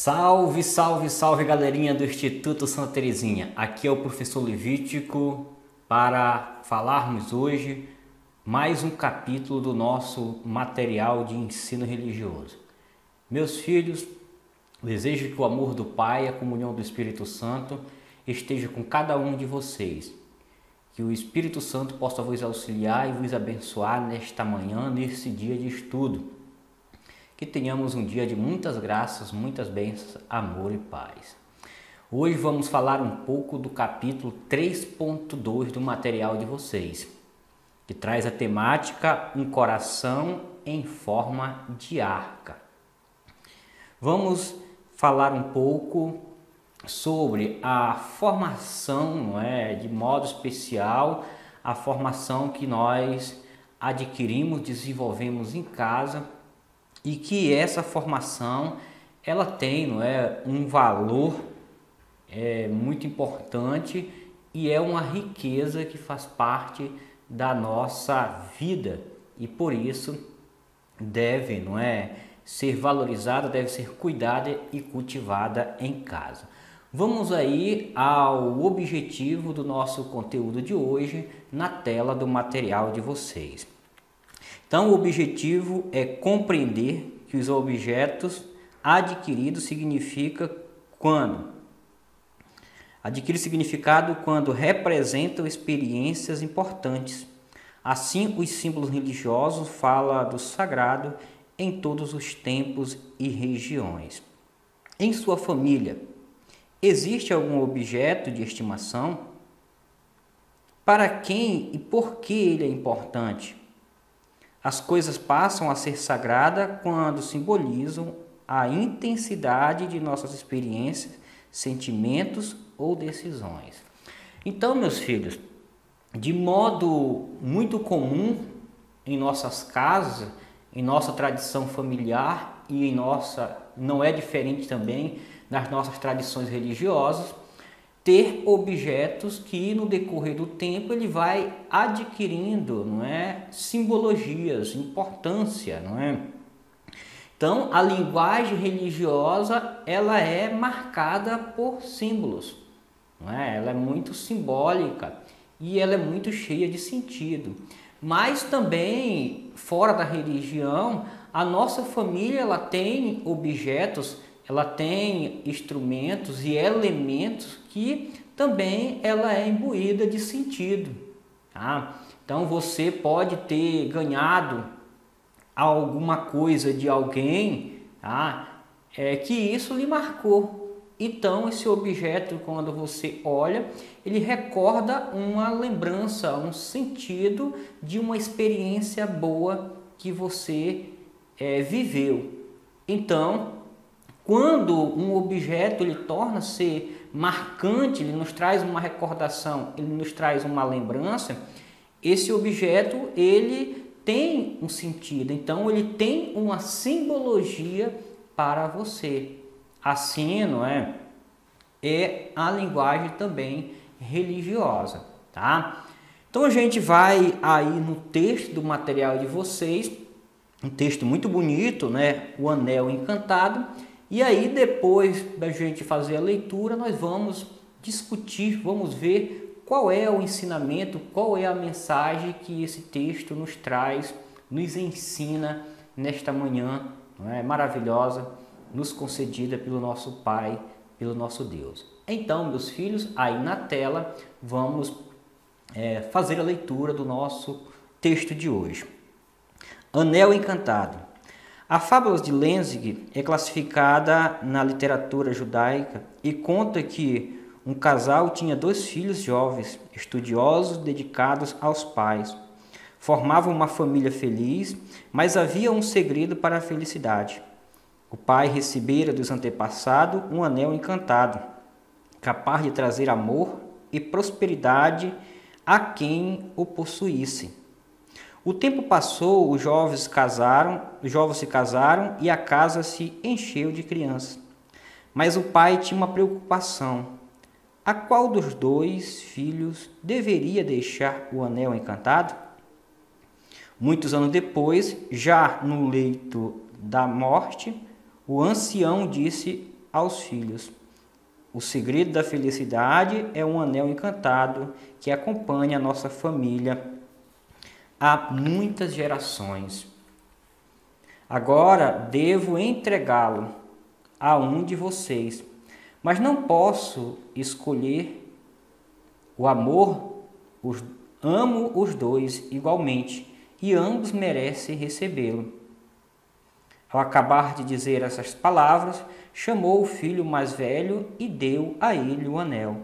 Salve, salve, salve galerinha do Instituto Santa Terezinha. Aqui é o professor Levítico para falarmos hoje mais um capítulo do nosso material de ensino religioso. Meus filhos, desejo que o amor do Pai e a comunhão do Espírito Santo esteja com cada um de vocês. Que o Espírito Santo possa vos auxiliar e vos abençoar nesta manhã, nesse dia de estudo. Que tenhamos um dia de muitas graças, muitas bênçãos, amor e paz. Hoje vamos falar um pouco do capítulo 3.2 do material de vocês, que traz a temática Um Coração em Forma de Arca. Vamos falar um pouco sobre a formação, de modo especial, a formação que nós adquirimos, desenvolvemos em casa, e que essa formação ela tem um valor muito importante e é uma riqueza que faz parte da nossa vida e por isso deve ser valorizada, deve ser cuidada e cultivada em casa. Vamos aí ao objetivo do nosso conteúdo de hoje na tela do material de vocês. Então, o objetivo é compreender que os objetos adquiridos significa quando adquire significado quando representam experiências importantes. Assim, os símbolos religiosos falam do sagrado em todos os tempos e regiões. Em sua família, existe algum objeto de estimação? Para quem e por que ele é importante? As coisas passam a ser sagradas quando simbolizam a intensidade de nossas experiências, sentimentos ou decisões. Então, meus filhos, de modo muito comum em nossas casas, em nossa tradição familiar e não é diferente também nas nossas tradições religiosas, ter objetos que no decorrer do tempo ele vai adquirindo, simbologias, importância, Então, a linguagem religiosa, ela é marcada por símbolos, Ela é muito simbólica e ela é muito cheia de sentido. Mas também, fora da religião, a nossa família ela tem objetos, ela tem instrumentos e elementos que também ela é imbuída de sentido. Tá? Então você pode ter ganhado alguma coisa de alguém, que isso lhe marcou. Então esse objeto, quando você olha, ele recorda uma lembrança, um sentido de uma experiência boa que você viveu. Então, quando um objeto ele torna-se marcante, ele nos traz uma recordação, ele nos traz uma lembrança, esse objeto ele tem um sentido, então ele tem uma simbologia para você. Assim, é a linguagem também religiosa, tá? Então a gente vai aí no texto do material de vocês, um texto muito bonito, O Anel Encantado. E aí, depois da gente fazer a leitura, nós vamos discutir, vamos ver qual é o ensinamento, qual é a mensagem que esse texto nos traz, nos ensina nesta manhã maravilhosa, nos concedida pelo nosso Pai, pelo nosso Deus. Então, meus filhos, aí na tela, vamos fazer a leitura do nosso texto de hoje. Anel Encantado. A fábula de Lenzing é classificada na literatura judaica e conta que um casal tinha 2 filhos jovens, estudiosos, dedicados aos pais. Formavam uma família feliz, mas havia um segredo para a felicidade. O pai recebera dos antepassados um anel encantado, capaz de trazer amor e prosperidade a quem o possuísse. O tempo passou, os jovens se casaram e a casa se encheu de crianças. Mas o pai tinha uma preocupação. A qual dos 2 filhos deveria deixar o anel encantado? Muitos anos depois, já no leito da morte, o ancião disse aos filhos. O segredo da felicidade é um anel encantado que acompanha a nossa família há muitas gerações. Agora devo entregá-lo a um de vocês, mas não posso escolher o amor. Amo os dois igualmente e ambos merecem recebê-lo. Ao acabar de dizer essas palavras, chamou o filho mais velho e deu a ele o anel.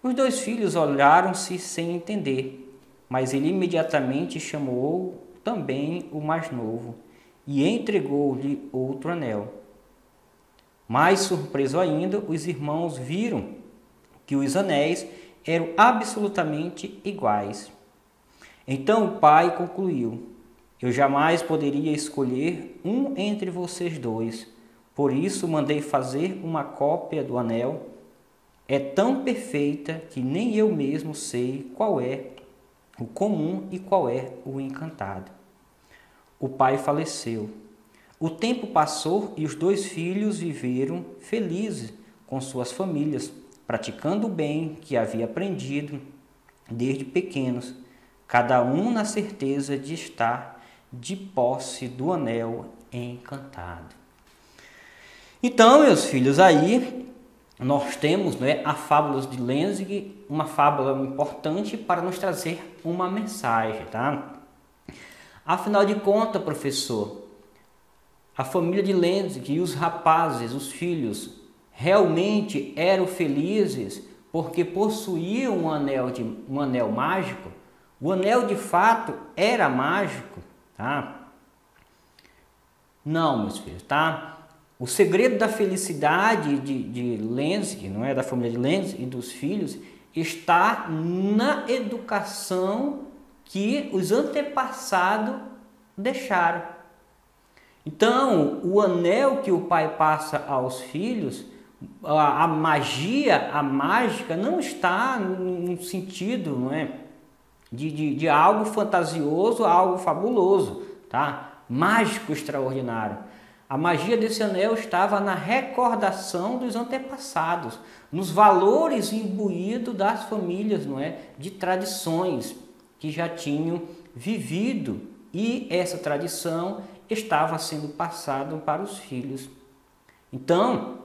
Os dois filhos olharam-se sem entender, mas ele imediatamente chamou também o mais novo e entregou-lhe outro anel. Mais surpreso ainda, os irmãos viram que os anéis eram absolutamente iguais. Então o pai concluiu: eu jamais poderia escolher um entre vocês dois, por isso mandei fazer uma cópia do anel. É tão perfeita que nem eu mesmo sei qual é o comum e qual é o encantado. O pai faleceu. O tempo passou e os dois filhos viveram felizes com suas famílias, praticando o bem que havia aprendido desde pequenos, cada um na certeza de estar de posse do anel encantado. Então, meus filhos, aí nós temos, a fábula de Lenzing, uma fábula importante para nos trazer uma mensagem, tá? Afinal de contas, professor, a família de Lenzing e os rapazes, os filhos, realmente eram felizes porque possuíam um anel mágico? O anel de fato era mágico, tá? Não, meus filhos, tá? O segredo da felicidade de Lenzing, não é, da família de Lenzing e dos filhos, está na educação que os antepassados deixaram. Então, o anel que o pai passa aos filhos, a magia, a mágica, não está no sentido, não é, de algo fantasioso, algo fabuloso, tá? Mágico, extraordinário. A magia desse anel estava na recordação dos antepassados, nos valores imbuídos das famílias, não é, de tradições que já tinham vivido, e essa tradição estava sendo passada para os filhos. Então,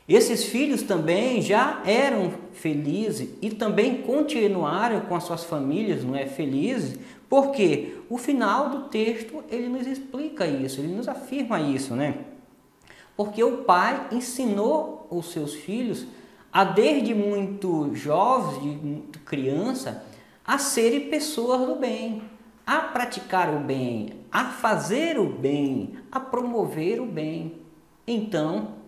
esses filhos também já eram felizes e também continuaram com as suas famílias, não é, felizes, porque o final do texto ele nos explica isso, ele nos afirma isso, né? Porque o pai ensinou os seus filhos a desde muito jovens, de muito criança, a serem pessoas do bem, a praticar o bem, a fazer o bem, a promover o bem. Então,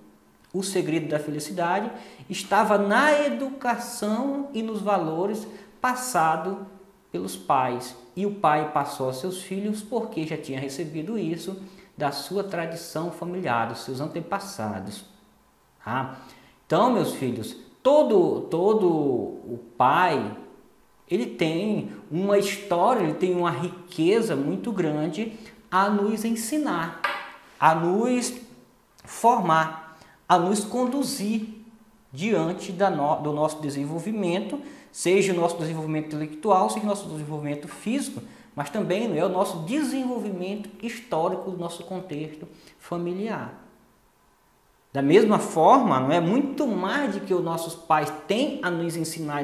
o segredo da felicidade estava na educação e nos valores passados pelos pais. E o pai passou aos seus filhos porque já tinha recebido isso da sua tradição familiar, dos seus antepassados. Tá? Então, meus filhos, todo o pai, ele tem uma história, ele tem uma riqueza muito grande a nos ensinar, a nos formar, a nos conduzir diante do nosso desenvolvimento, seja o nosso desenvolvimento intelectual, seja o nosso desenvolvimento físico, mas também o nosso desenvolvimento histórico do nosso contexto familiar. Da mesma forma, não é muito mais do que os nossos pais têm a nos ensinar,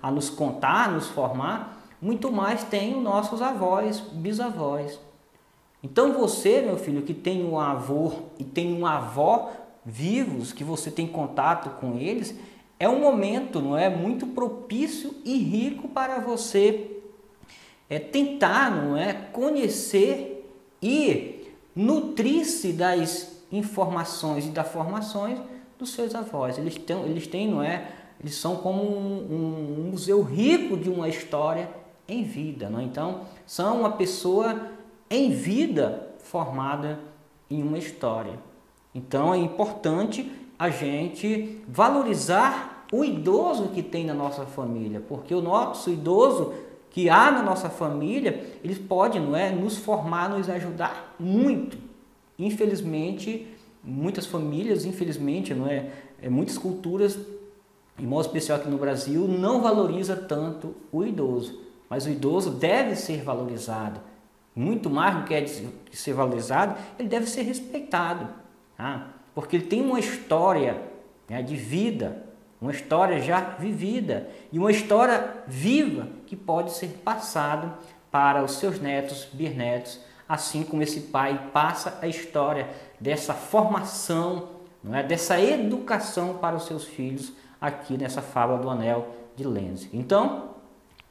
a nos contar, a nos formar, muito mais têm os nossos avós, bisavós. Então você, meu filho, que tem um avô e tem uma avó vivos, que você tem contato com eles, é um momento, não é, muito propício e rico para você tentar, não é, conhecer e nutrir-se das informações e das formações dos seus avós. Eles têm, não é, eles são como um museu rico de uma história em vida, não é? Então, são uma pessoa em vida formada em uma história. Então, é importante a gente valorizar o idoso que tem na nossa família, porque o nosso idoso que há na nossa família, eles podem, não é, nos formar, nos ajudar muito. Infelizmente, muitas famílias, infelizmente, não é, muitas culturas, em modo especial aqui no Brasil, não valoriza tanto o idoso. Mas o idoso deve ser valorizado. Muito mais do que é de ser valorizado, ele deve ser respeitado. Tá? Porque ele tem uma história, né, de vida, uma história já vivida e uma história viva que pode ser passada para os seus netos, bisnetos, assim como esse pai passa a história dessa formação, não é, dessa educação para os seus filhos aqui nessa fábula do Anel de Lenzi. Então,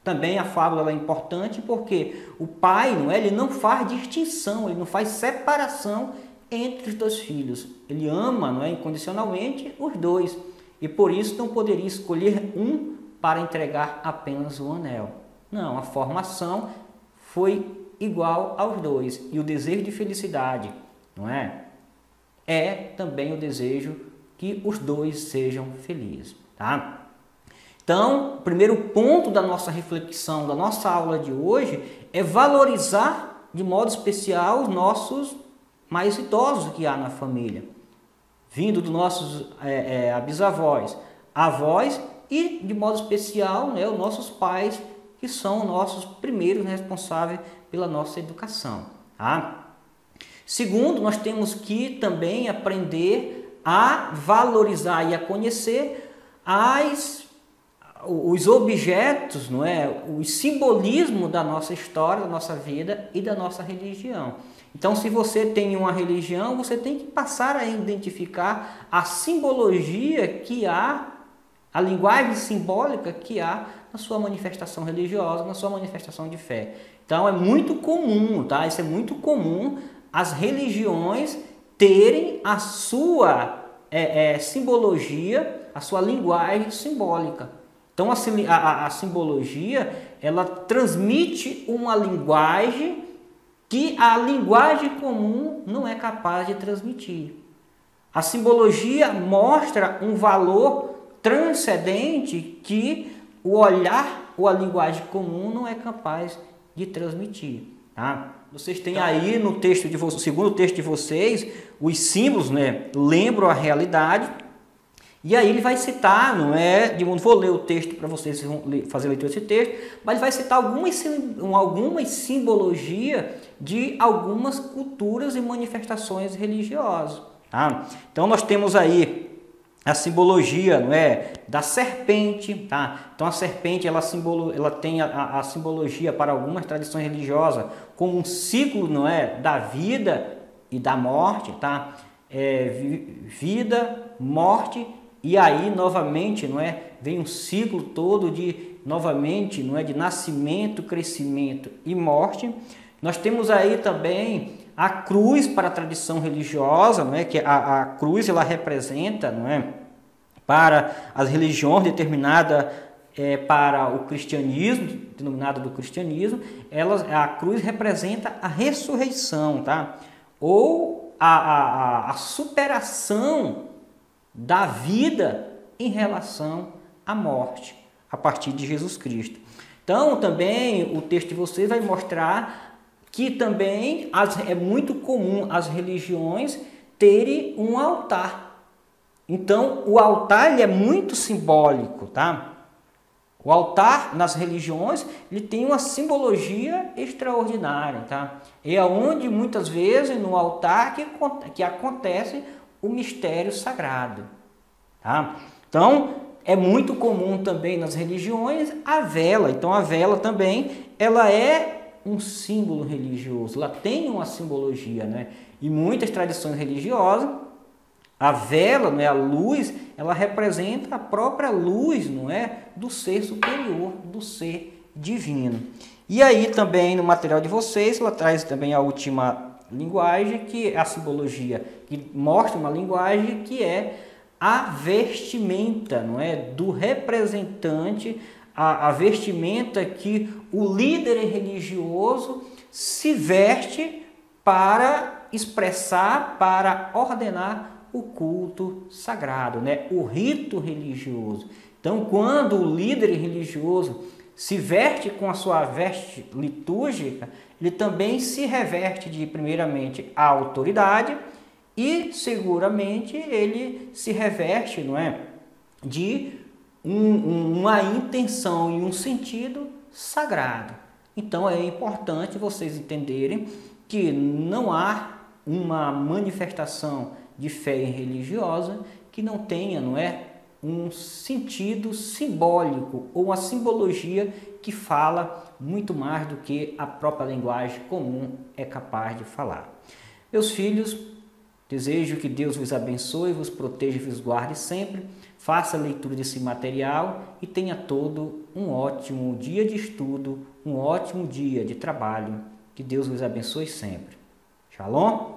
também a fábula é importante porque o pai, não é, ele não faz distinção, ele não faz separação entre os dois filhos. Ele ama, não é, incondicionalmente os dois. E por isso não poderia escolher um para entregar apenas o anel. Não, a formação foi igual aos dois. E o desejo de felicidade, não é? É também o desejo que os dois sejam felizes, tá? Então, o primeiro ponto da nossa reflexão, da nossa aula de hoje, é valorizar de modo especial os nossos mais idosos que há na família, vindo dos nossos bisavós, avós e, de modo especial, né, os nossos pais, que são os nossos primeiros responsáveis pela nossa educação. Tá? Segundo, nós temos que também aprender a valorizar e a conhecer os objetos, não é? O simbolismo da nossa história, da nossa vida e da nossa religião. Então, se você tem uma religião, você tem que passar a identificar a simbologia que há, a linguagem simbólica que há na sua manifestação religiosa, na sua manifestação de fé. Então, é muito comum, tá? Isso é muito comum, as religiões terem a sua simbologia, a sua linguagem simbólica. Então, a simbologia, ela transmite uma linguagem que a linguagem comum não é capaz de transmitir. A simbologia mostra um valor transcendente que o olhar ou a linguagem comum não é capaz de transmitir. Tá? Vocês têm aí no texto de vocês, segundo o texto de vocês, os símbolos, né, lembram a realidade. E aí ele vai citar, não é? Vou ler o texto para vocês fazer a leitura desse texto, mas ele vai citar algumas simbologias de algumas culturas e manifestações religiosas. Tá? Então nós temos aí a simbologia, não é, da serpente. Tá? Então a serpente ela tem a simbologia para algumas tradições religiosas como um ciclo, não é, da vida e da morte. Tá? Vida, morte. E aí, novamente, não é, vem um ciclo todo novamente, não é, de nascimento, crescimento e morte. Nós temos aí também a cruz para a tradição religiosa, não é, que a cruz ela representa, não é, para as religiões determinada para o cristianismo, denominada do cristianismo, a cruz representa a ressurreição, tá? Ou a superação da vida em relação à morte, a partir de Jesus Cristo. Então, também o texto de vocês vai mostrar que também é muito comum as religiões terem um altar. Então, o altar ele é muito simbólico, tá? O altar nas religiões ele tem uma simbologia extraordinária, tá? É onde muitas vezes no altar que acontece o mistério sagrado. Tá? Então, é muito comum também nas religiões a vela. Então, a vela também ela é um símbolo religioso, ela tem uma simbologia, né? E muitas tradições religiosas, a vela, né, a luz, ela representa a própria luz, não é, do ser superior, do ser divino. E aí também no material de vocês, ela traz também a última linguagem, que é a simbologia, que mostra uma linguagem que é a vestimenta, não é, do representante, a vestimenta que o líder religioso se veste para expressar, para ordenar o culto sagrado, né, o rito religioso. Então, quando o líder religioso se veste com a sua veste litúrgica, ele também se reveste de, primeiramente, a autoridade e seguramente ele se reveste, não é, de uma intenção e um sentido sagrado. Então é importante vocês entenderem que não há uma manifestação de fé religiosa que não tenha, não é, um sentido simbólico ou uma simbologia que fala muito mais do que a própria linguagem comum é capaz de falar. Meus filhos, desejo que Deus vos abençoe, vos proteja e vos guarde sempre. Faça a leitura desse material e tenha todo um ótimo dia de estudo, um ótimo dia de trabalho. Que Deus vos abençoe sempre. Shalom!